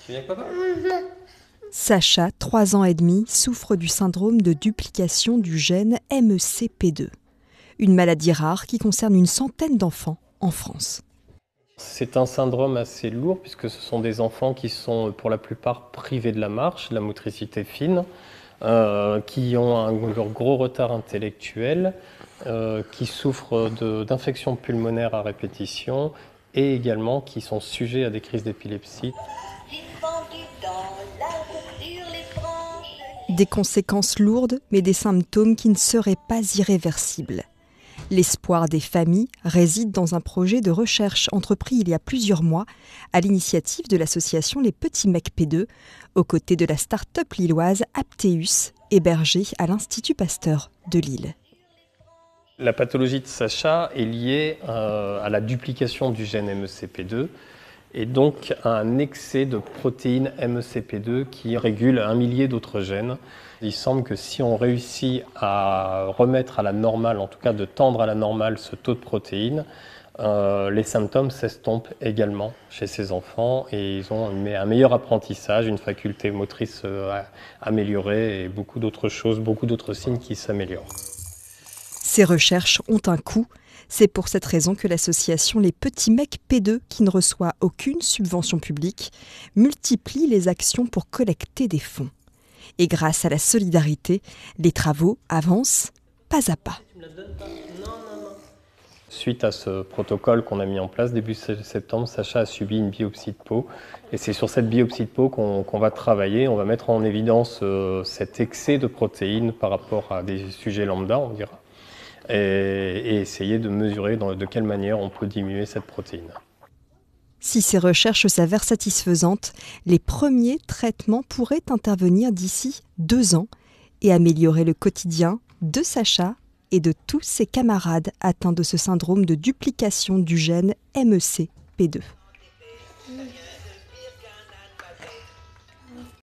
Tu viens avec papa ? Sacha, 3 ans et demi, souffre du syndrome de duplication du gène MECP2, une maladie rare qui concerne une centaine d'enfants en France. C'est un syndrome assez lourd puisque ce sont des enfants qui sont pour la plupart privés de la marche, de la motricité fine, qui ont un gros retard intellectuel, qui souffrent d'infections pulmonaires à répétition et également qui sont sujets à des crises d'épilepsie. Des conséquences lourdes, mais des symptômes qui ne seraient pas irréversibles. L'espoir des familles réside dans un projet de recherche entrepris il y a plusieurs mois à l'initiative de l'association Les Petits Mecs P2, aux côtés de la start-up lilloise Apteus, hébergée à l'Institut Pasteur de Lille. La pathologie de Sacha est liée à la duplication du gène MECP2 et donc à un excès de protéines MECP2 qui régule un millier d'autres gènes. Il semble que si on réussit à remettre à la normale, en tout cas de tendre à la normale ce taux de protéines, les symptômes s'estompent également chez ces enfants et ils ont un meilleur apprentissage, une faculté motrice améliorée et beaucoup d'autres choses, beaucoup d'autres signes qui s'améliorent. Ces recherches ont un coût. C'est pour cette raison que l'association Les Petits Mecs P2, qui ne reçoit aucune subvention publique, multiplie les actions pour collecter des fonds. Et grâce à la solidarité, les travaux avancent pas à pas. Suite à ce protocole qu'on a mis en place début septembre, Sacha a subi une biopsie de peau. Et c'est sur cette biopsie de peau qu'on va travailler. On va mettre en évidence cet excès de protéines par rapport à des sujets lambda, on dira. Et essayer de mesurer de quelle manière on peut diminuer cette protéine. Si ces recherches s'avèrent satisfaisantes, les premiers traitements pourraient intervenir d'ici 2 ans et améliorer le quotidien de Sacha et de tous ses camarades atteints de ce syndrome de duplication du gène MECP2.